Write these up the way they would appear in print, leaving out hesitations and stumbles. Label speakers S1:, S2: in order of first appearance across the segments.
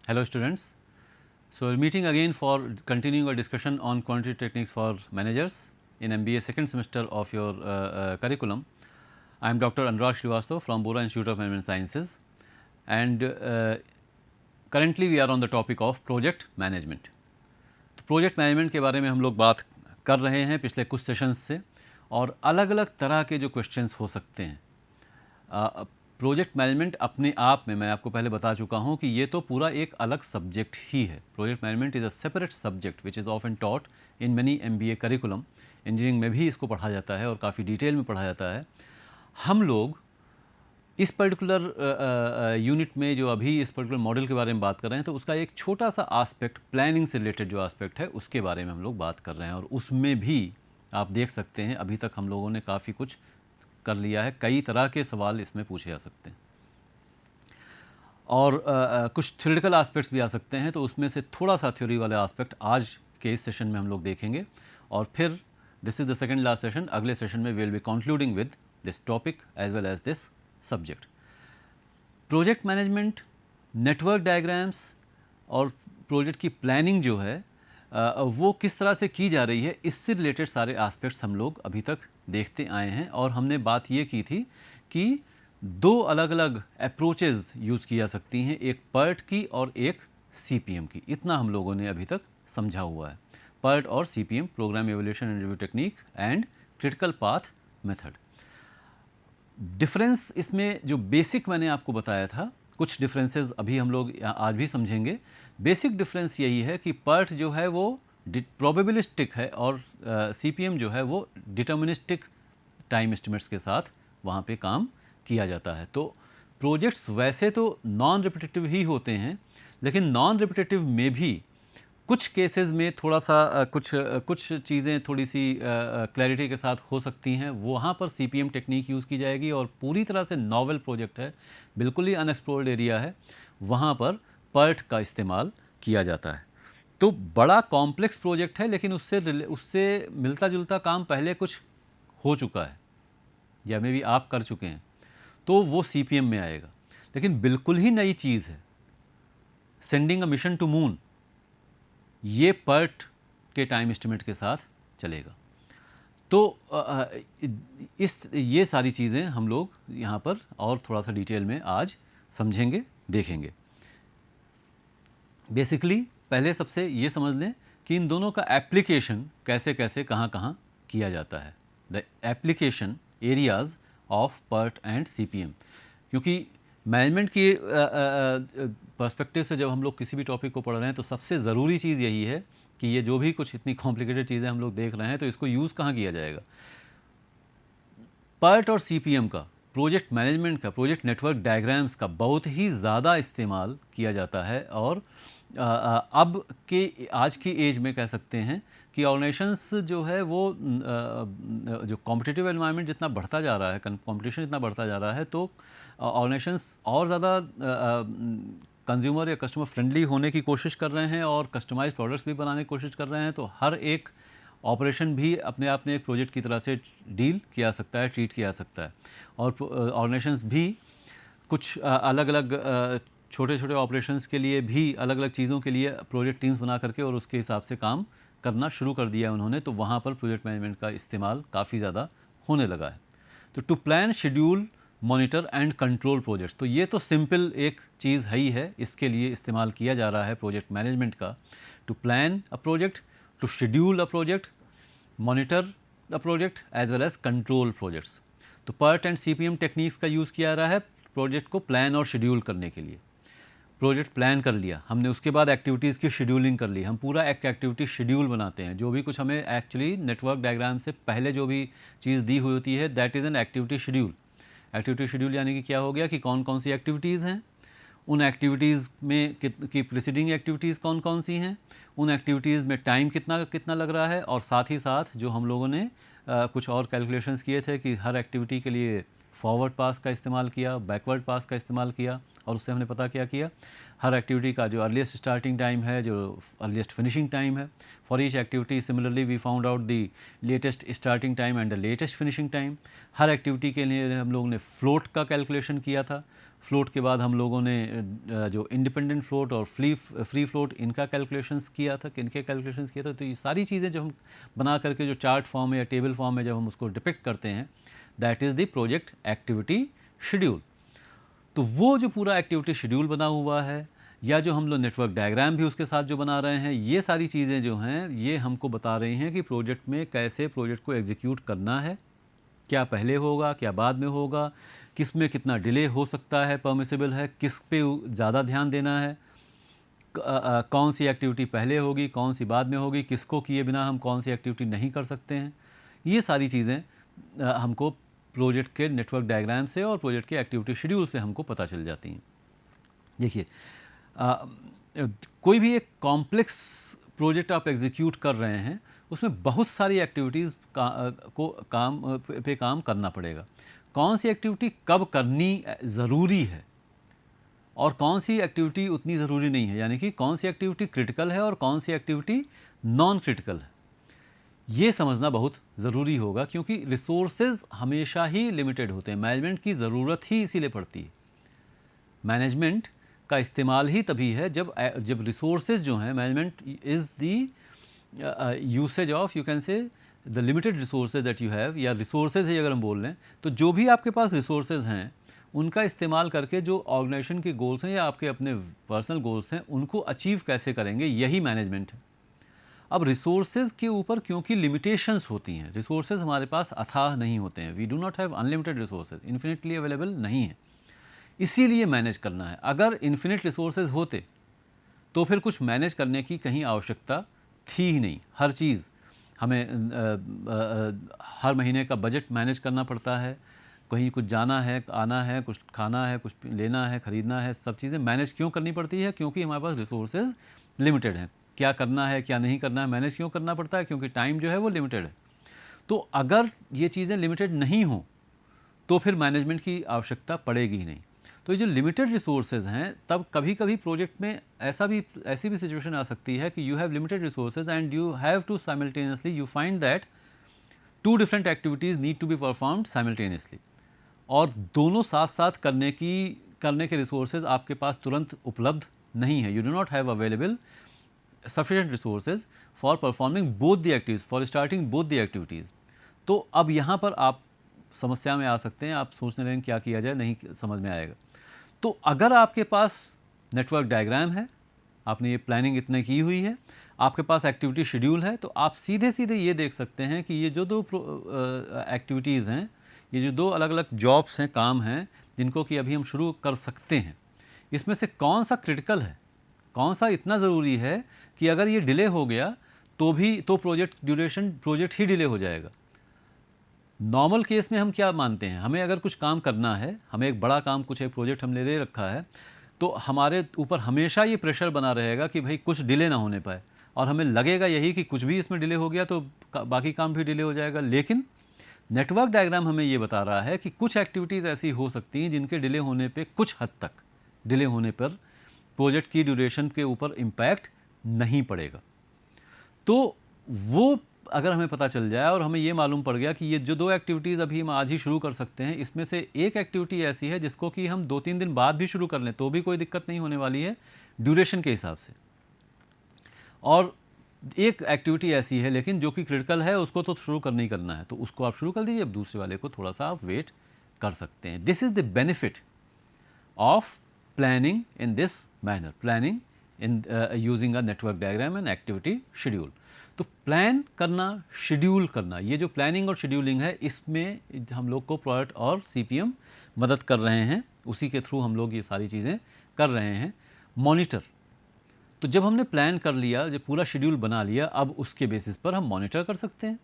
S1: Hello students. So, we are meeting again for continuing our discussion on quantitative techniques for managers in MBA second semester of your curriculum. I am Dr. Anurag Srivastava from Bora Institute of Management Sciences, and currently we are on the topic of project management. तो project management के बारे में हम लोग बात कर रहे हैं पिछले कुछ सेशंस से, और अलग अलग तरह के जो क्वेश्चंस हो सकते हैं। प्रोजेक्ट मैनेजमेंट अपने आप में मैं आपको पहले बता चुका हूं कि ये तो पूरा एक अलग सब्जेक्ट ही है। Project management is a separate subject which is often taught in many MBA curriculum. Engineering में भी इसको पढ़ा जाता है और काफ़ी डिटेल में पढ़ा जाता है। हम लोग इस पर्टिकुलर यूनिट में जो अभी इस पर्टिकुलर मॉडल के बारे में बात कर रहे हैं, तो उसका एक छोटा सा आस्पेक्ट, प्लानिंग से रिलेटेड जो आस्पेक्ट है उसके बारे में हम लोग बात कर रहे हैं। और उसमें भी आप देख सकते हैं अभी तक हम लोगों ने काफ़ी कुछ कर लिया है। कई तरह के सवाल इसमें पूछे जा सकते हैं और कुछ थ्योरेटिकल एस्पेक्ट्स भी आ सकते हैं। तो उसमें से थोड़ा सा थ्योरी वाला एस्पेक्ट आज के इस सेशन में हम लोग देखेंगे, और फिर this is the second last session. अगले सेशन में we will be concluding with this topic as well as this subject. Project management, network diagrams और प्रोजेक्ट की प्लानिंग जो है वो किस तरह से की जा रही है, इससे रिलेटेड सारे एस्पेक्ट्स हम लोग अभी तक देखते आए हैं। और हमने बात ये की थी कि दो अलग अलग अप्रोचेस यूज़ की जा सकती हैं, एक PERT की और एक CPM की। इतना हम लोगों ने अभी तक समझा हुआ है। PERT और CPM, program evaluation and review technique and critical path method. Difference इसमें जो बेसिक मैंने आपको बताया था, कुछ डिफरेंसेस अभी हम लोग आज भी समझेंगे। बेसिक डिफरेंस यही है कि PERT जो है वो प्रोबेबिलिस्टिक है और CPM जो है वो डिटर्मिनिस्टिक टाइम एस्टिमेट्स के साथ वहाँ पे काम किया जाता है। तो प्रोजेक्ट्स वैसे तो नॉन रिपीटेटिव ही होते हैं, लेकिन नॉन रिपीटेटिव में भी कुछ केसेस में थोड़ा सा कुछ चीज़ें थोड़ी सी क्लैरिटी के साथ हो सकती हैं। वहाँ पर CPM टेक्निक यूज़ की जाएगी, और पूरी तरह से नॉवल प्रोजेक्ट है, बिल्कुल ही अनएक्सप्लोर्ड एरिया है, वहाँ पर PERT का इस्तेमाल किया जाता है। तो बड़ा कॉम्प्लेक्स प्रोजेक्ट है, लेकिन उससे मिलता जुलता काम पहले कुछ हो चुका है या मे भी आप कर चुके हैं, तो वो CPM में आएगा। लेकिन बिल्कुल ही नई चीज़ है, sending a mission to moon, ये PERT के टाइम एस्टिमेट के साथ चलेगा। तो ये सारी चीज़ें हम लोग यहाँ पर और थोड़ा सा डिटेल में आज समझेंगे, देखेंगे। बेसिकली पहले सबसे ये समझ लें कि इन दोनों का एप्लीकेशन कैसे कैसे कहाँ कहाँ किया जाता है। The application areas of PERT and CPM, क्योंकि मैनेजमेंट की पर्सपेक्टिव से जब हम लोग किसी भी टॉपिक को पढ़ रहे हैं, तो सबसे ज़रूरी चीज़ यही है कि ये जो भी कुछ इतनी कॉम्प्लिकेटेड चीज़ें हम लोग देख रहे हैं, तो इसको यूज़ कहाँ किया जाएगा। PERT और CPM का, प्रोजेक्ट मैनेजमेंट का, प्रोजेक्ट नेटवर्क डायग्राम्स का बहुत ही ज़्यादा इस्तेमाल किया जाता है। और अब के आज की एज में कह सकते हैं कि ऑर्गेनाइजेशंस जो है वो जो कॉम्पिटिटिव एनवायरनमेंट जितना बढ़ता जा रहा है, कंपटीशन इतना बढ़ता जा रहा है, तो ऑर्गेनाइजेशंस और ज़्यादा कंज्यूमर या कस्टमर फ्रेंडली होने की कोशिश कर रहे हैं और कस्टमाइज प्रोडक्ट्स भी बनाने की कोशिश कर रहे हैं। तो हर एक ऑपरेशन भी अपने आप में एक प्रोजेक्ट की तरह से डील किया जा सकता है, ट्रीट किया जा सकता है। और ऑर्गेनाइजेशंस भी कुछ अलग अलग छोटे छोटे ऑपरेशंस के लिए भी अलग अलग चीज़ों के लिए प्रोजेक्ट टीम्स बना करके और उसके हिसाब से काम करना शुरू कर दिया है उन्होंने। तो वहाँ पर प्रोजेक्ट मैनेजमेंट का इस्तेमाल काफ़ी ज़्यादा होने लगा है। तो to plan, schedule, monitor and control projects, तो ये तो सिंपल एक चीज़ है ही है, इसके लिए इस्तेमाल किया जा रहा है प्रोजेक्ट मैनेजमेंट का। To plan a project, to schedule a project, monitor the project as well as control projects. तो PERT एंड CPM टेक्निक्स का यूज़ किया जा रहा है प्रोजेक्ट को प्लान और शेड्यूल करने के लिए। प्रोजेक्ट प्लान कर लिया हमने, उसके बाद एक्टिविटीज़ की शेड्यूलिंग कर ली। हम पूरा एक एक्टिविटी शेड्यूल बनाते हैं, जो भी कुछ हमें एक्चुअली नेटवर्क डायग्राम से पहले जो भी चीज़ दी हुई होती है, that is an activity schedule. Activity schedule यानी कि क्या हो गया कि कौन कौन सी एक्टिविटीज़ हैं, उन एक्टिविटीज़ में की प्रीसीडिंग एक्टिविटीज़ कौन कौन सी हैं, उन एक्टिविटीज़ में टाइम कितना कितना लग रहा है, और साथ ही साथ जो हम लोगों ने कुछ और कैलकुलेशंस किए थे कि हर एक्टिविटी के लिए फॉरवर्ड पास का इस्तेमाल किया, बैकवर्ड पास का इस्तेमाल किया, और उससे हमने पता क्या किया, हर एक्टिविटी का जो अर्लीस्ट स्टार्टिंग टाइम है, जो अर्लीस्ट फिनिशिंग टाइम है। For each activity similarly we found out the latest starting time and the latest finishing time. हर एक्टिविटी के लिए हम लोगों ने फ्लोट का कैलकुलेशन किया था। फ्लोट के बाद हम लोगों ने जो इंडिपेंडेंट फ्लोट और फ्री फ्लोट इनका कैलकुलेशंस किया था, किनके कैलकुलेशंस किया था। तो ये सारी चीज़ें जो हम बना करके जो चार्ट फॉर्म में या टेबल फॉर्म में जब हम उसको डिपिक्ट करते हैं, that is the project activity schedule. तो वो जो पूरा एक्टिविटी शेड्यूल बना हुआ है, या जो हम लोग नेटवर्क डायग्राम भी उसके साथ जो बना रहे हैं, ये सारी चीज़ें जो हैं ये हमको बता रही हैं कि प्रोजेक्ट में कैसे प्रोजेक्ट को एग्जीक्यूट करना है, क्या पहले होगा, क्या बाद में होगा, किस में कितना डिले हो सकता है, परमिसिबल है, किस पे ज़्यादा ध्यान देना है, कौन सी एक्टिविटी पहले होगी, कौन सी बाद में होगी, किसको किए बिना हम कौन सी एक्टिविटी नहीं कर सकते हैं। ये सारी चीज़ें हमको प्रोजेक्ट के नेटवर्क डायग्राम से और प्रोजेक्ट के एक्टिविटी शेड्यूल से हमको पता चल जाती हैं। देखिए, कोई भी एक कॉम्प्लेक्स प्रोजेक्ट आप एग्जीक्यूट कर रहे हैं, उसमें बहुत सारी एक्टिविटीज़ पे काम करना पड़ेगा। कौन सी एक्टिविटी कब करनी ज़रूरी है और कौन सी एक्टिविटी उतनी ज़रूरी नहीं है, यानी कि कौन सी एक्टिविटी क्रिटिकल है और कौन सी एक्टिविटी नॉन क्रिटिकल है, ये समझना बहुत ज़रूरी होगा, क्योंकि रिसोर्सेज हमेशा ही लिमिटेड होते हैं। मैनेजमेंट की ज़रूरत ही इसीलिए पड़ती है। मैनेजमेंट का इस्तेमाल ही तभी है जब रिसोर्सेज जो हैं, management is the usage of, you can से the limited resources that you have, या रिसोर्सेज है अगर हम बोल रहे हैं, तो जो भी आपके पास रिसोर्सेज हैं उनका इस्तेमाल करके जो ऑर्गेनाइजेशन के गोल्स हैं या आपके अपने पर्सनल गोल्स हैं उनको अचीव कैसे करेंगे, यही मैनेजमेंट है। अब रिसोर्सेज के ऊपर क्योंकि लिमिटेशंस होती हैं, रिसोर्सेज हमारे पास अथाह नहीं होते हैं, we do not have unlimited resources, infinitely available नहीं है, इसीलिए मैनेज करना है। अगर इन्फिनिट रिसोर्सेज होते तो फिर कुछ मैनेज करने की कहीं आवश्यकता थी ही नहीं। हर चीज़ हमें हर महीने का बजट मैनेज करना पड़ता है, कहीं कुछ जाना है, आना है, कुछ खाना है, कुछ लेना है, ख़रीदना है, सब चीज़ें मैनेज क्यों करनी पड़ती है? क्योंकि हमारे पास रिसोर्सेज लिमिटेड हैं। क्या करना है, क्या नहीं करना है, मैनेज क्यों करना पड़ता है? क्योंकि टाइम जो है वो लिमिटेड है। तो अगर ये चीज़ें लिमिटेड नहीं हों तो फिर मैनेजमेंट की आवश्यकता पड़ेगी ही नहीं। तो ये जो लिमिटेड रिसोर्सेज हैं, तब कभी कभी प्रोजेक्ट में ऐसी भी सिचुएशन आ सकती है कि you have limited resources and you have to simultaneously, you find that two different activities need to be performed simultaneously, और दोनों साथ साथ करने के रिसोर्सेज आपके पास तुरंत उपलब्ध नहीं है। You do not have available sufficient resources for performing both the activities, for starting both the activities। तो अब यहाँ पर आप समस्या में आ सकते हैं, आप सोचने लगेंगे क्या किया जाए, नहीं समझ में आएगा। तो अगर आपके पास नेटवर्क डायग्राम है, आपने ये प्लानिंग इतने की हुई है, आपके पास एक्टिविटी शेड्यूल है, तो आप सीधे सीधे ये देख सकते हैं कि ये जो दो एक्टिविटीज़ हैं, ये जो दो अलग अलग जॉब्स हैं, काम हैं, जिनको कि अभी हम शुरू कर सकते हैं, इसमें से कौन सा क्रिटिकल है, कौन सा इतना ज़रूरी है कि अगर ये डिले हो गया तो प्रोजेक्ट ही डिले हो जाएगा। नॉर्मल केस में हम क्या मानते हैं, हमें अगर कुछ काम करना है, हमें एक बड़ा काम, कुछ एक प्रोजेक्ट हमने ले रखा है, तो हमारे ऊपर हमेशा ये प्रेशर बना रहेगा कि भाई कुछ डिले ना होने पाए, और हमें लगेगा यही कि कुछ भी इसमें डिले हो गया तो बाकी काम भी डिले हो जाएगा। लेकिन नेटवर्क डायग्राम हमें ये बता रहा है कि कुछ एक्टिविटीज़ ऐसी हो सकती हैं जिनके डिले होने पे, कुछ हद तक डिले होने पर प्रोजेक्ट की ड्यूरेशन के ऊपर इम्पैक्ट नहीं पड़ेगा। तो वो अगर हमें पता चल जाए और हमें ये मालूम पड़ गया कि ये जो दो एक्टिविटीज़ अभी हम आज ही शुरू कर सकते हैं, इसमें से एक एक्टिविटी ऐसी है जिसको कि हम 2-3 दिन बाद भी शुरू कर लें तो भी कोई दिक्कत नहीं होने वाली है ड्यूरेशन के हिसाब से, और एक एक्टिविटी ऐसी है लेकिन जो कि क्रिटिकल है, उसको तो शुरू करना ही करना है, तो उसको आप शुरू कर दीजिए, अब दूसरे वाले को थोड़ा सा आप वेट कर सकते हैं। This is the benefit of planning in this manner, planning in using a network diagram and activity schedule। तो प्लान करना, शेड्यूल करना, ये जो प्लानिंग और शेड्यूलिंग है, इसमें हम लोग को प्रोडक्ट और CPM मदद कर रहे हैं, उसी के थ्रू हम लोग ये सारी चीज़ें कर रहे हैं। मॉनिटर, तो जब हमने प्लान कर लिया, जब पूरा शेड्यूल बना लिया, अब उसके बेसिस पर हम मॉनिटर कर सकते हैं,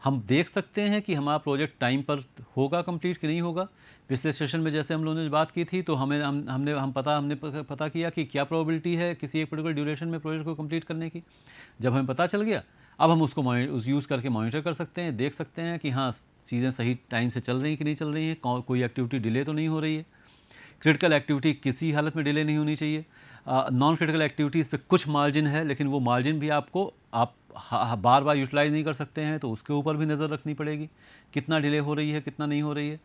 S1: हम देख सकते हैं कि हमारा प्रोजेक्ट टाइम पर होगा कंप्लीट कि नहीं होगा। पिछले सेशन में जैसे हम लोगों ने बात की थी, तो हमने पता किया कि क्या प्रोबेबिलिटी है किसी एक पर्टिकुलर ड्यूरेशन में प्रोजेक्ट को कंप्लीट करने की। जब हमें पता चल गया, अब हम उसको यूज़ करके मॉनिटर कर सकते हैं, देख सकते हैं कि हाँ चीज़ें सही टाइम से चल रही हैं कि नहीं चल रही हैं, कोई एक्टिविटी डिले तो नहीं हो रही है, क्रिटिकल एक्टिविटी किसी हालत में डिले नहीं होनी चाहिए, नॉन क्रिटिकल एक्टिविटीज़ पे कुछ मार्जिन है, लेकिन वो मार्जिन भी आप बार बार यूटिलाइज़ नहीं कर सकते हैं, तो उसके ऊपर भी नज़र रखनी पड़ेगी, कितना डिले हो रही है, कितना नहीं हो रही है।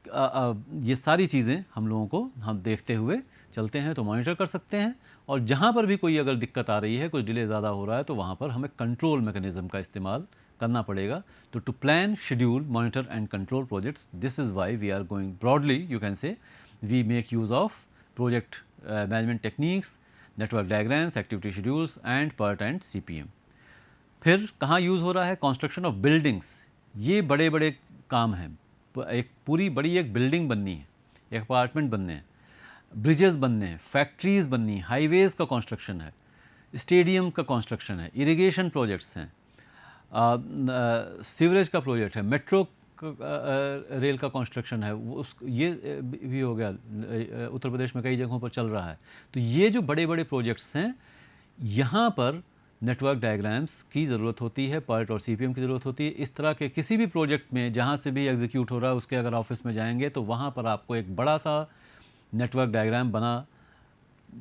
S1: ये सारी चीज़ें हम लोगों को हम देखते हुए चलते हैं तो मॉनिटर कर सकते हैं, और जहाँ पर भी कोई अगर दिक्कत आ रही है, कुछ डिले ज़्यादा हो रहा है, तो वहाँ पर हमें कंट्रोल मैकेनिज़्म का इस्तेमाल करना पड़ेगा। तो to plan, schedule, monitor and control projects, this is why we are going broadly, you can say, we make use of project management techniques, network diagrams, activity schedules and PERT and CPM। फिर कहाँ use हो रहा है? Construction of buildings. ये बड़े बड़े काम हैं, एक पूरी बड़ी एक बिल्डिंग बननी है, एक अपार्टमेंट बनने हैं, ब्रिजेस बनने हैं, फैक्ट्रीज़ बननी है, हाईवेज़ का कंस्ट्रक्शन है, स्टेडियम का कंस्ट्रक्शन है, इरिगेशन प्रोजेक्ट्स हैं, सीवरेज का प्रोजेक्ट है, मेट्रो रेल का कंस्ट्रक्शन है, ये भी हो गया, उत्तर प्रदेश में कई जगहों पर चल रहा है। तो ये जो बड़े बड़े प्रोजेक्ट्स हैं, यहाँ पर नेटवर्क डायग्राम्स की ज़रूरत होती है, PERT और CPM की ज़रूरत होती है। इस तरह के किसी भी प्रोजेक्ट में जहाँ से भी एग्जीक्यूट हो रहा है, उसके अगर ऑफिस में जाएंगे तो वहाँ पर आपको एक बड़ा सा नेटवर्क डायग्राम बना,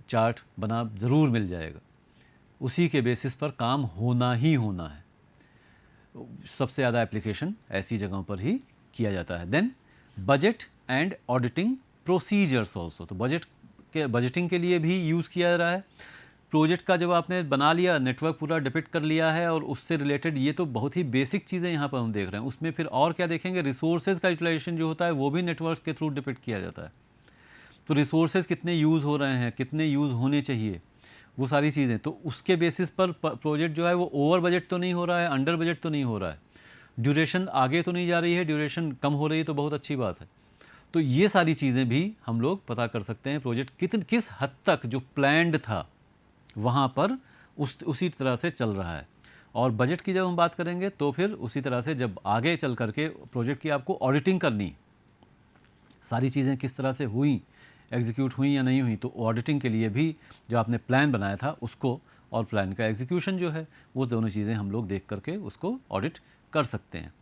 S1: चार्ट बना ज़रूर मिल जाएगा। उसी के बेसिस पर काम होना ही होना है। सबसे ज़्यादा एप्लीकेशन ऐसी जगहों पर ही किया जाता है। Then budget and auditing procedures also. तो बजटिंग के लिए भी यूज़ किया जा रहा है। प्रोजेक्ट का जब आपने बना लिया, नेटवर्क पूरा डिपिक्ट कर लिया है, और उससे रिलेटेड ये तो बहुत ही बेसिक चीज़ें यहाँ पर हम देख रहे हैं। उसमें फिर और क्या देखेंगे? रिसोर्सेज का यूटिलाइजेशन जो होता है वो भी नेटवर्क्स के थ्रू डिपिक्ट किया जाता है। तो रिसोर्सेज कितने यूज़ हो रहे हैं, कितने यूज़ होने चाहिए, वो सारी चीज़ें। तो उसके बेसिस पर प्रोजेक्ट जो है वो ओवर बजट तो नहीं हो रहा है, अंडर बजट तो नहीं हो रहा है, ड्यूरेशन आगे तो नहीं जा रही है, ड्यूरेशन कम हो रही है, तो बहुत अच्छी बात है। तो ये सारी चीज़ें भी हम लोग पता कर सकते हैं, प्रोजेक्ट किस हद तक जो प्लान्ड था वहाँ पर उसी तरह से चल रहा है। और बजट की जब हम बात करेंगे तो फिर उसी तरह से जब आगे चल करके प्रोजेक्ट की आपको ऑडिटिंग करनी, सारी चीज़ें किस तरह से हुई, एग्जीक्यूट हुई या नहीं हुई, तो ऑडिटिंग के लिए भी जो आपने प्लान बनाया था उसको और प्लान का एग्जीक्यूशन जो है वो दोनों चीज़ें हम लोग देख करके उसको ऑडिट कर सकते हैं।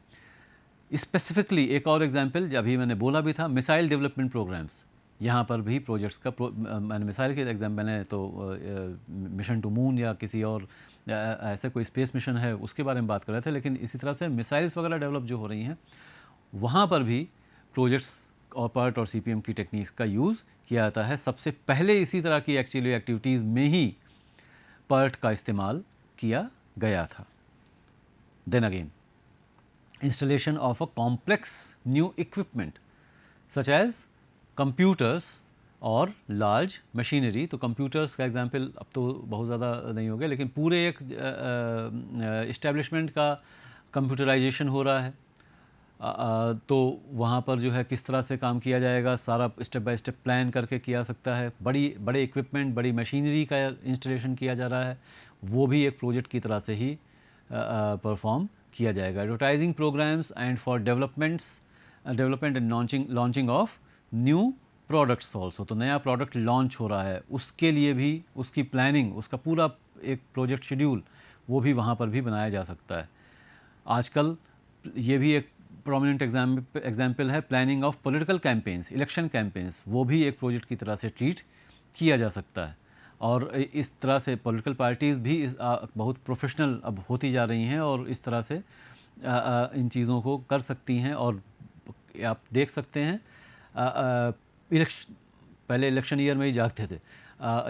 S1: स्पेसिफिकली एक और एग्जांपल अभी मैंने बोला भी था, मिसाइल डेवलपमेंट प्रोग्राम्स। यहाँ पर भी प्रोजेक्ट्स का मैंने मिसाइल के एग्जाम, मैंने तो मिशन टू मून या किसी और ऐसे कोई स्पेस मिशन है उसके बारे में बात कर रहे थे, लेकिन इसी तरह से मिसाइल्स वगैरह डेवलप जो हो रही हैं वहाँ पर भी प्रोजेक्ट्स और PERT और CPM की टेक्निक्स का यूज़ किया जाता है। सबसे पहले इसी तरह की एक्चुअली एक्टिविटीज़ में ही PERT का इस्तेमाल किया गया था। Then again installation of a complex new equipment such as computers और लार्ज मशीनरी। तो कंप्यूटर्स का एग्जांपल अब तो बहुत ज़्यादा नहीं हो गया, लेकिन पूरे एक इस्टेब्लिशमेंट का कंप्यूटराइजेशन हो रहा है। तो वहाँ पर जो है किस तरह से काम किया जाएगा, सारा स्टेप बाय स्टेप प्लान करके किया सकता है। बड़े इक्विपमेंट, बड़ी मशीनरी का इंस्टॉलेशन किया जा रहा है, वो भी एक प्रोजेक्ट की तरह से ही परफॉर्म किया जाएगा। Advertising programmes and for development and launching of new products also. तो नया प्रोडक्ट लॉन्च हो रहा है, उसके लिए भी उसकी प्लानिंग, उसका पूरा एक प्रोजेक्ट शेड्यूल वो भी वहाँ पर भी बनाया जा सकता है। आजकल ये भी एक प्रोमिनेंट एग्जाम्पल है, planning of political campaigns, election campaigns, वो भी एक प्रोजेक्ट की तरह से ट्रीट किया जा सकता है। और इस तरह से पॉलिटिकल पार्टीज़ भी बहुत प्रोफेशनल अब होती जा रही हैं और इस तरह से इन चीज़ों को कर सकती हैं। और आप देख सकते हैं पहले इलेक्शन ईयर में ही जागते थे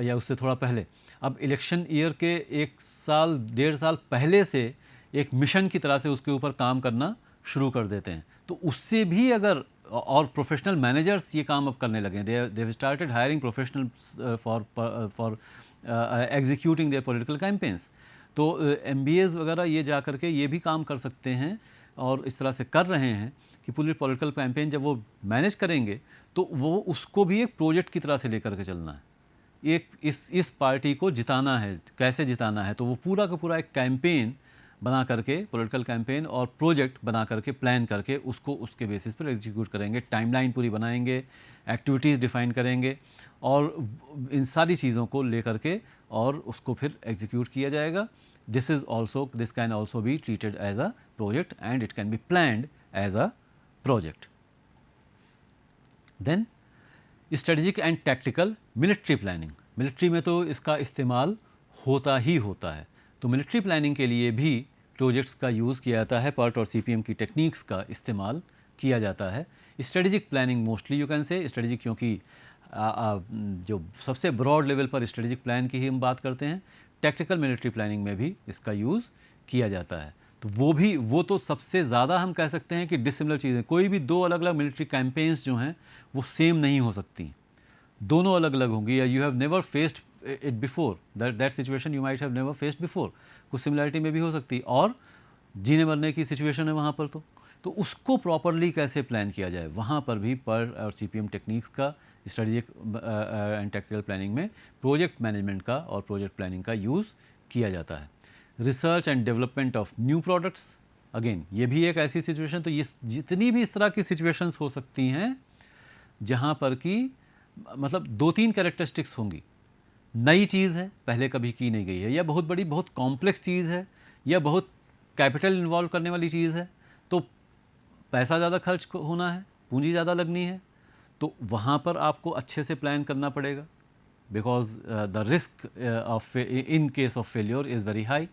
S1: या उससे थोड़ा पहले, अब इलेक्शन ईयर के 1 साल 1.5 साल पहले से एक मिशन की तरह से उसके ऊपर काम करना शुरू कर देते हैं। तो उससे भी अगर, और प्रोफेशनल मैनेजर्स ये काम अब करने लगे, they started hiring professional for executing there political campaigns. तो MBAs वगैरह ये जा कर के ये भी काम कर सकते हैं और इस तरह से कर रहे हैं कि पूरी पॉलिटिकल कैंपेन जब वो मैनेज करेंगे तो वो उसको भी एक प्रोजेक्ट की तरह से लेकर के चलना है। एक इस पार्टी को जिताना है, कैसे जिताना है, तो वो पूरा का पूरा एक कैंपेन बना करके, पॉलिटिकल कैंपेन और प्रोजेक्ट बना करके, प्लान करके उसको उसके बेसिस पर एग्जीक्यूट करेंगे, टाइमलाइन पूरी बनाएंगे, एक्टिविटीज़ डिफाइन करेंगे और इन सारी चीज़ों को लेकर के और उसको फिर एग्जीक्यूट किया जाएगा। This can also be treated as a project and it can be planned as a project. Then strategic and tactical military planning. Military में तो इसका इस्तेमाल होता ही होता है, तो मिलिट्री प्लानिंग के लिए भी प्रोजेक्ट्स का यूज़ किया जाता है, PERT और CPM की टेक्निक्स का इस्तेमाल किया जाता है। Strategic planning mostly you can से स्ट्रेटेजिक, क्योंकि जो सबसे ब्रॉड लेवल पर स्ट्रेटेजिक प्लान की ही हम बात करते हैं। टेक्टिकल मिलिट्री प्लानिंग में भी इसका यूज़ किया जाता है। तो वो तो सबसे ज़्यादा हम कह सकते हैं कि डिसिमिलर चीज़ें। कोई भी दो अलग अलग मिलिट्री कैंपेन्स जो हैं वो सेम नहीं हो सकती, दोनों अलग अलग होंगी। या you have never faced it before, that situation you might have never faced before, कुछ सिमिलरिटी में भी हो सकती, और जीने मरने की सिचुएशन है वहाँ पर। तो उसको प्रॉपरली कैसे प्लान किया जाए, वहाँ पर भी पर और CPM टेक्निक्स का, स्ट्रेटेजिक एंड टेक्टिकल प्लानिंग में प्रोजेक्ट मैनेजमेंट का और प्रोजेक्ट प्लानिंग का यूज़ किया जाता है। Research and development of new products, again ये भी एक ऐसी सिचुएशन, तो ये जितनी भी इस तरह की सिचुएशंस हो सकती हैं जहाँ पर कि मतलब 2-3 कैरेक्टरिस्टिक्स होंगी। नई चीज़ है, पहले कभी की नहीं गई है, या बहुत बड़ी बहुत कॉम्प्लेक्स चीज़ है, या बहुत कैपिटल इन्वॉल्व करने वाली चीज़ है, तो पैसा ज़्यादा खर्च होना है, पूंजी ज़्यादा लगनी है, तो वहाँ पर आपको अच्छे से प्लान करना पड़ेगा, because the risk of in case of failure is very high.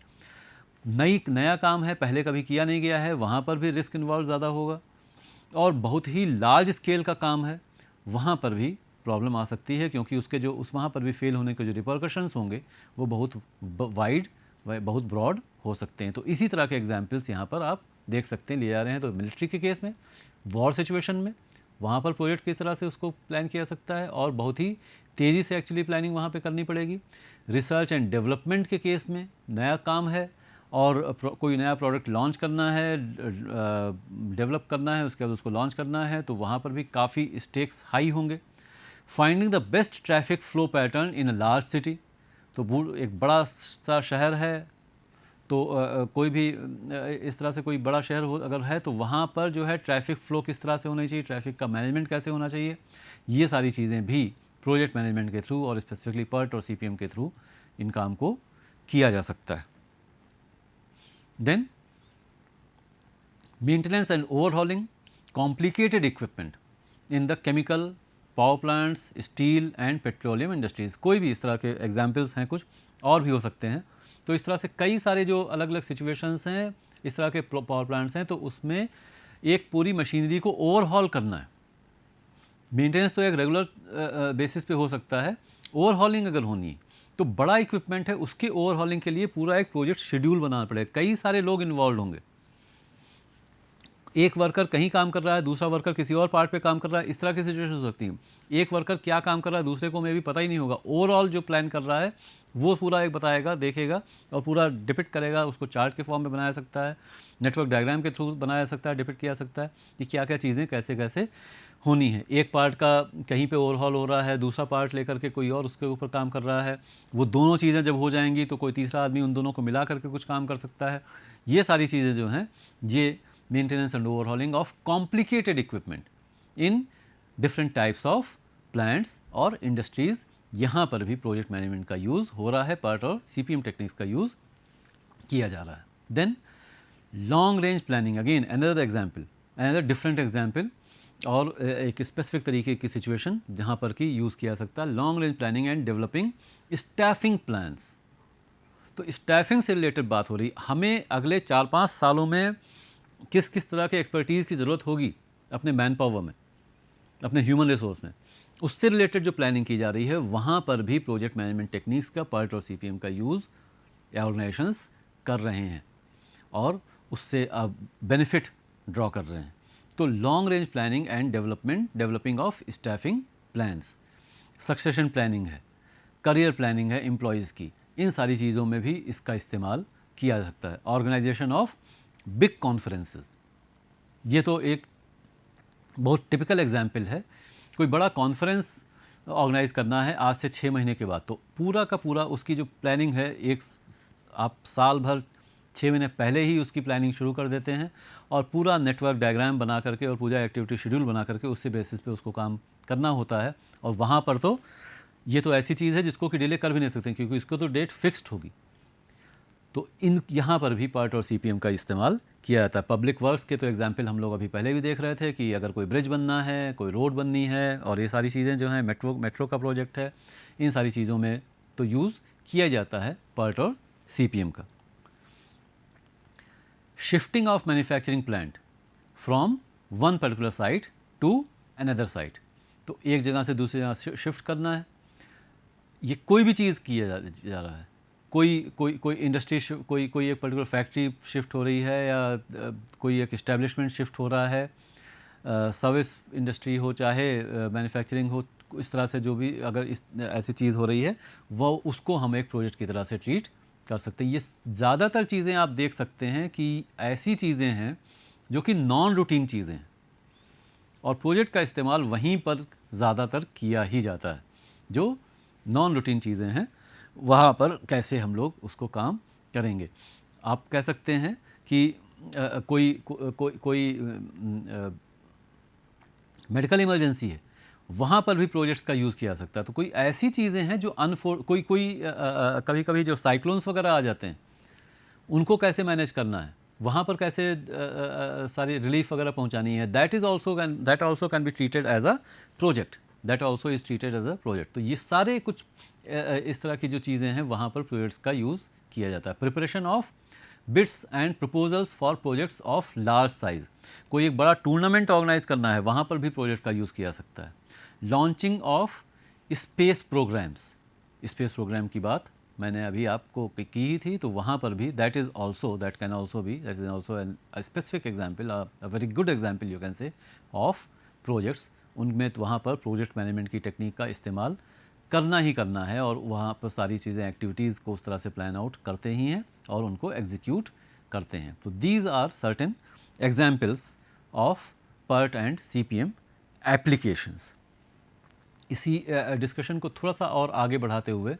S1: नया काम है, पहले कभी किया नहीं गया है, वहाँ पर भी रिस्क इन्वॉल्व ज़्यादा होगा। और बहुत ही लार्ज स्केल का काम है, वहाँ पर भी प्रॉब्लम आ सकती है, क्योंकि उसके जो वहाँ पर भी फेल होने के जो रिपरकशंस होंगे वो बहुत वाइड, बहुत ब्रॉड हो सकते हैं। तो इसी तरह के एग्जाम्पल्स यहाँ पर आप देख सकते हैं, लिए जा रहे हैं। तो मिलिट्री के केस में, वॉर सिचुएशन में, वहाँ पर प्रोजेक्ट किस तरह से उसको प्लान किया सकता है, और बहुत ही तेज़ी से एक्चुअली प्लानिंग वहाँ पे करनी पड़ेगी। रिसर्च एंड डेवलपमेंट के केस में नया काम है और कोई नया प्रोडक्ट लॉन्च करना है, डेवलप करना है, उसके बाद उसको लॉन्च करना है, तो वहाँ पर भी काफ़ी स्टेक्स हाई होंगे। Finding the best traffic flow pattern in a large city, तो एक बड़ा सा शहर है, तो कोई भी इस तरह से कोई बड़ा शहर हो अगर है, तो वहाँ पर जो है ट्रैफिक फ़्लो किस तरह से होना चाहिए, ट्रैफिक का मैनेजमेंट कैसे होना चाहिए, ये सारी चीज़ें भी प्रोजेक्ट मैनेजमेंट के थ्रू और स्पेसिफिकली PERT और CPM के थ्रू इन काम को किया जा सकता है। Then maintenance and overhauling complicated equipment in the chemical, power plants, steel and petroleum industries. कोई भी इस तरह के एग्जाम्पल्स हैं, कुछ और भी हो सकते हैं। तो इस तरह से कई सारे जो अलग अलग सिचुएशंस हैं, इस तरह के पावर प्लांट्स हैं, तो उसमें एक पूरी मशीनरी को ओवरहॉल करना है। मेंटेनेंस तो एक रेगुलर बेसिस पे हो सकता है, ओवरहॉलिंग अगर होनी है तो बड़ा इक्विपमेंट है, उसके ओवरहॉलिंग के लिए पूरा एक प्रोजेक्ट शेड्यूल बनाना पड़ेगा, कई सारे लोग इन्वॉल्व होंगे। एक वर्कर कहीं काम कर रहा है, दूसरा वर्कर किसी और पार्ट पे काम कर रहा है, इस तरह की सिचुएशन हो सकती है। एक वर्कर क्या काम कर रहा है दूसरे को में भी पता ही नहीं होगा, ओवरऑल जो प्लान कर रहा है वो पूरा एक बताएगा, देखेगा और पूरा डिपिक्ट करेगा, उसको चार्ट के फॉर्म में बनाया सकता है, नेटवर्क डायग्राम के थ्रू बनाया सकता है, डिपिक्ट किया सकता है कि क्या क्या चीज़ें कैसे कैसे होनी है। एक पार्ट का कहीं पे ओवरहॉल हो रहा है, दूसरा पार्ट लेकर के कोई और उसके ऊपर काम कर रहा है, वो दोनों चीज़ें जब हो जाएंगी तो कोई तीसरा आदमी उन दोनों को मिला करके कुछ काम कर सकता है। ये सारी चीज़ें जो हैं ये maintenance and overhauling of complicated equipment in different types of plants और इंडस्ट्रीज़, यहाँ पर भी प्रोजेक्ट मैनेजमेंट का यूज़ हो रहा है, PERT और CPM टेक्निक्स का यूज़ किया जा रहा है। Then long range planning, again another example, another different example, और एक स्पेसिफिक तरीके की सिचुएशन जहाँ पर कि यूज़ किया सकता है। Long range planning and developing staffing plans. तो स्टाफिंग से रिलेटेड बात हो रही, हमें अगले 4-5 सालों में किस किस तरह के एक्सपर्टीज़ की ज़रूरत होगी अपने मैन पावर में, अपने ह्यूमन रिसोर्स में, उससे रिलेटेड जो प्लानिंग की जा रही है, वहाँ पर भी प्रोजेक्ट मैनेजमेंट टेक्निक्स का, PERT और CPM का यूज़ ऑर्गेनाइजेशंस कर रहे हैं और उससे अब बेनिफिट ड्रॉ कर रहे हैं। तो long range planning and developing of staffing plans, succession planning है, करियर प्लानिंग है एम्प्लॉयज़ की, इन सारी चीज़ों में भी इसका इस्तेमाल किया जा सकता है। ऑर्गेनाइजेशन ऑफ बिग कॉन्फ्रेंसेस, ये तो एक बहुत टिपिकल एग्जाम्पल है। कोई बड़ा कॉन्फ्रेंस ऑर्गेनाइज करना है आज से 6 महीने के बाद, तो पूरा का पूरा उसकी जो प्लानिंग है, आप साल भर 6 महीने पहले ही उसकी प्लानिंग शुरू कर देते हैं और पूरा नेटवर्क डायग्राम बना करके और पूरा एक्टिविटी शेड्यूल बना करके उससे बेसिस पे उसको काम करना होता है। और वहाँ पर तो ये तो ऐसी चीज़ है जिसको कि डिले कर भी नहीं सकते, क्योंकि इसको तो डेट फिक्स्ड होगी। तो यहाँ पर भी PERT और CPM का इस्तेमाल किया जाता है। पब्लिक वर्क्स के तो एग्जाम्पल हम लोग अभी पहले भी देख रहे थे कि अगर कोई ब्रिज बनना है, कोई रोड बननी है, और ये सारी चीज़ें जो हैं, मेट्रो का प्रोजेक्ट है, इन सारी चीज़ों में तो यूज़ किया जाता है PERT और CPM का। Shifting of manufacturing plant from one particular site to another site. तो एक जगह से दूसरी जगह शिफ्ट करना है, ये कोई भी चीज़ किया जा रहा है, कोई इंडस्ट्री, कोई एक पर्टिकुलर फैक्ट्री शिफ्ट हो रही है, या कोई एक इस्टेब्लिशमेंट शिफ्ट हो रहा है, सर्विस इंडस्ट्री हो चाहे मैन्युफैक्चरिंग हो, इस तरह से जो भी अगर ऐसी चीज़ हो रही है वो उसको हम एक प्रोजेक्ट की तरह से ट्रीट कर सकते हैं। ये ज़्यादातर चीज़ें आप देख सकते हैं कि ऐसी चीज़ें हैं जो कि नॉन रूटीन चीज़ें हैं, और प्रोजेक्ट का इस्तेमाल वहीं पर ज़्यादातर किया ही जाता है। जो नॉन रूटीन चीज़ें हैं वहाँ पर कैसे हम लोग उसको काम करेंगे। आप कह सकते हैं कि कोई मेडिकल इमरजेंसी है, वहाँ पर भी प्रोजेक्ट्स का यूज़ किया जा सकता है। तो कोई ऐसी चीज़ें हैं जो कभी कभी जो साइक्लोन्स वगैरह आ जाते हैं उनको कैसे मैनेज करना है, वहाँ पर कैसे सारी रिलीफ वगैरह पहुँचानी है, that also can be treated as a project, that also is treated as a project. तो ये सारे कुछ इस तरह की जो चीज़ें हैं वहाँ पर प्रोजेक्ट्स का यूज़ किया जाता है। Preparation of bids and proposals for projects of large size, कोई एक बड़ा टूर्नामेंट ऑर्गेनाइज करना है, वहाँ पर भी प्रोजेक्ट का यूज़ किया जा सकता है। Launching of space programs, space program की बात मैंने अभी आपको की ही थी, तो वहाँ पर भी that is also a specific example, a very good example you can से ऑफ प्रोजेक्ट्स। उनमें तो वहाँ पर प्रोजेक्ट मैनेजमेंट की टेक्निक का इस्तेमाल करना ही करना है, और वहाँ पर सारी चीज़ें एक्टिविटीज़ को उस तरह से प्लान आउट करते ही हैं और उनको एग्जीक्यूट करते हैं। तो these are certain examples of PERT and CPM applications. इसी डिस्कशन को थोड़ा सा और आगे बढ़ाते हुए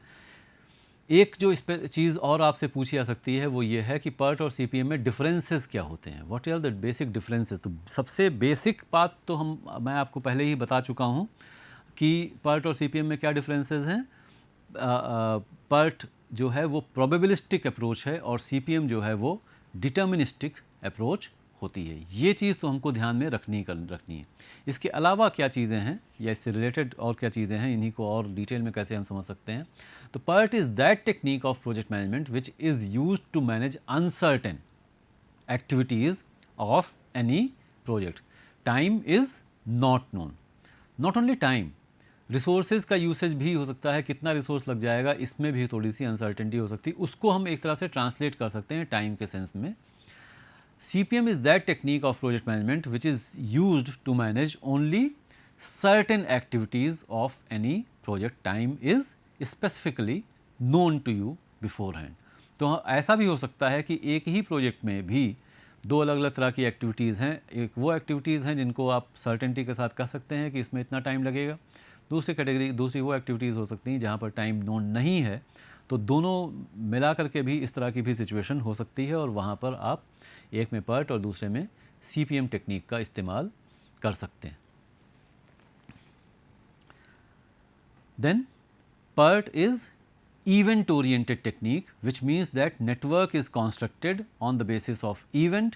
S1: एक जो इस पर चीज़ और आपसे पूछी जा सकती है वो ये है कि PERT और CPM में डिफरेंसेस क्या होते हैं, what are the basic differences. तो सबसे बेसिक बात तो मैं आपको पहले ही बता चुका हूँ कि PERT और CPM में क्या डिफरेंसेस हैं। PERT जो है वो प्रोबेबिलिस्टिक अप्रोच है और CPM जो है वो डिटर्मिनिस्टिक अप्रोच होती है। ये चीज़ तो हमको ध्यान में रखनी है। इसके अलावा क्या चीज़ें हैं या इससे रिलेटेड और क्या चीज़ें हैं, इन्हीं को और डिटेल में कैसे हम समझ सकते हैं। तो PERT is that technique of project management which is used to manage uncertain activities of any project. Time is not known. Not only time, resources का यूसेज भी हो सकता है, कितना रिसोर्स लग जाएगा इसमें भी थोड़ी सी अनसर्टेनिटी हो सकती है, उसको हम एक तरह से ट्रांसलेट कर सकते हैं टाइम के सेंस में। CPM is that technique of project management which is used to manage only certain activities of any project. Time is specifically known to you beforehand. तो ऐसा भी हो सकता है कि एक ही प्रोजेक्ट में भी दो अलग अलग तरह की एक्टिविटीज़ हैं। एक वो एक्टिविटीज़ हैं जिनको आप सर्टेनिटी के साथ कह सकते हैं कि इसमें इतना टाइम लगेगा, दूसरी वो एक्टिविटीज़ हो सकती हैं जहाँ पर टाइम नोन नहीं है। तो दोनों मिला करके भी इस तरह की भी सिचुएशन हो सकती है, और वहाँ पर आप एक में PERT और दूसरे में CPM टेक्निक का इस्तेमाल कर सकते हैं। Then PERT is event oriented technique, which means that network is constructed on the basis of event.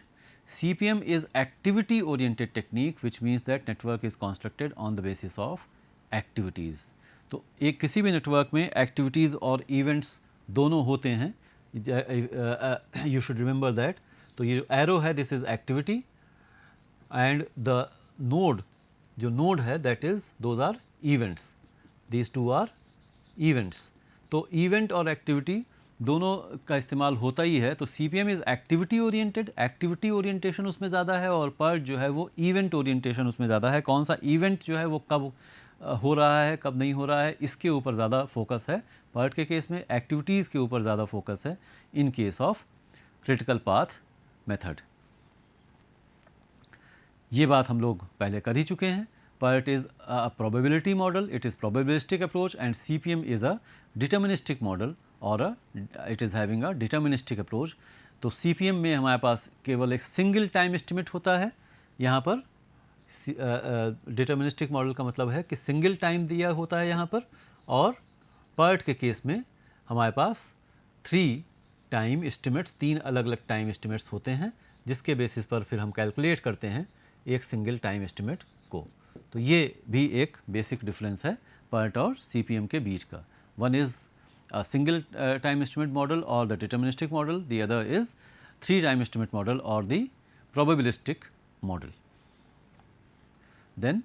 S1: CPM is activity oriented technique, which means that network is constructed on the basis of activities. तो एक किसी भी network में activities और events दोनों होते हैं, you should remember that. तो ये जो एरो है this is activity, and the node, जो नोड है that is those are events, these two are events. तो इवेंट और एक्टिविटी दोनों का इस्तेमाल होता ही है। तो CPM is activity oriented, activity orientation उसमें ज़्यादा है, और PERT जो है वो इवेंट ओरिएंटेशन उसमें ज़्यादा है। कौन सा इवेंट जो है वो कब हो रहा है कब नहीं हो रहा है इसके ऊपर ज़्यादा फोकस है PERT के केस में, एक्टिविटीज़ के ऊपर ज़्यादा फोकस है इन case of critical path method. ये बात हम लोग पहले कर ही चुके हैं। PERT is a probability model, it is probabilistic approach, and CPM is a deterministic model or it is having a deterministic approach. तो CPM में हमारे पास केवल एक सिंगल टाइम एस्टिमेट होता है। यहाँ पर डिटर्मिनिस्टिक मॉडल का मतलब है कि सिंगल टाइम दिया होता है यहाँ पर, और PERT के केस में हमारे पास 3 टाइम एस्टिमेट्स, 3 अलग अलग टाइम एस्टिमेट्स होते हैं, जिसके बेसिस पर फिर हम कैलकुलेट करते हैं एक सिंगल टाइम एस्टिमेट को। तो ये भी एक बेसिक डिफरेंस है PERT और CPM के बीच का। One is a single time estimate model और the deterministic model, the other is 3 time estimate model और the probabilistic model. Then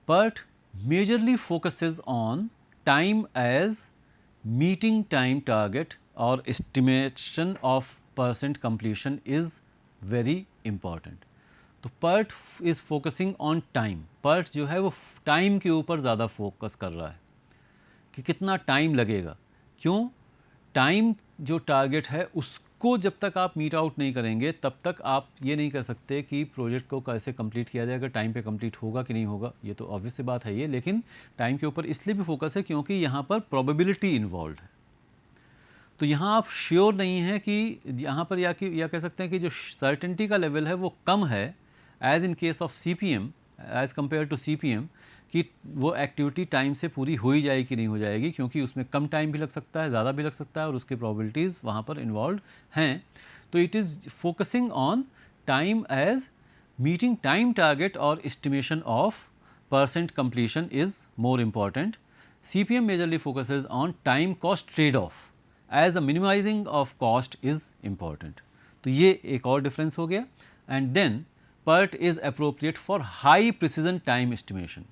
S1: PERT majorly focuses on time as meeting time target or estimation of percent completion is very important. तो PERT is focusing on time. PERT जो है वो time के ऊपर ज़्यादा focus कर रहा है कि कितना टाइम लगेगा. क्यों? टाइम जो टारगेट है उसको जब तक आप मीट आउट नहीं करेंगे तब तक आप ये नहीं कर सकते कि प्रोजेक्ट को कैसे कंप्लीट किया जाएगा, टाइम पे कंप्लीट होगा कि नहीं होगा. ये तो ऑब्वियस सी बात है ये, लेकिन टाइम के ऊपर इसलिए भी फोकस है क्योंकि यहाँ पर प्रोबेबिलिटी इन्वॉल्व है. तो यहाँ आप श्योर नहीं हैं कि यहाँ पर या कह सकते हैं कि जो सर्टेनिटी का लेवल है वो कम है as in case of CPM as compared to CPM, कि वो एक्टिविटी टाइम से पूरी हो ही जाएगी कि नहीं हो जाएगी, क्योंकि उसमें कम टाइम भी लग सकता है, ज़्यादा भी लग सकता है और उसके प्रोबेबिलिटीज़ वहाँ पर इन्वॉल्व हैं. तो it is focusing on time as meeting time target और estimation of percent completion is more important. CPM majorly focuses on time cost trade off as the minimising of cost is important. तो ये एक और difference हो गया. And then PERT is appropriate for high precision time estimation.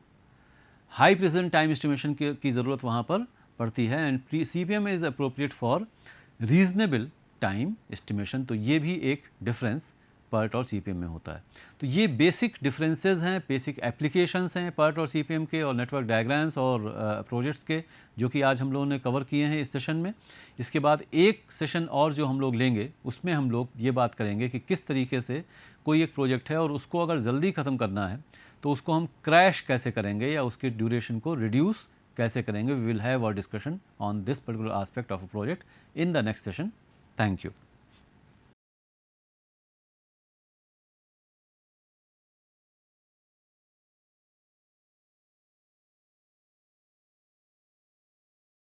S1: High precision time estimation की ज़रूरत वहाँ पर पड़ती है. And CPM is appropriate for reasonable time estimation. तो ये भी एक डिफरेंस PERT और CPM में होता है. तो ये बेसिक डिफरेंसेस हैं, बेसिक एप्लीकेशंस हैं PERT और CPM के और नेटवर्क डायग्राम्स और प्रोजेक्ट्स के, जो कि आज हम लोगों ने कवर किए हैं इस सेशन में. इसके बाद एक सेशन और जो हम लोग लेंगे उसमें हम लोग ये बात करेंगे कि किस तरीके से कोई एक प्रोजेक्ट है और उसको अगर जल्दी ख़त्म करना है तो उसको हम क्रैश कैसे करेंगे या उसके ड्यूरेशन को रिड्यूस कैसे करेंगे. We will have a discussion on this particular aspect of a project in the next session. Thank you.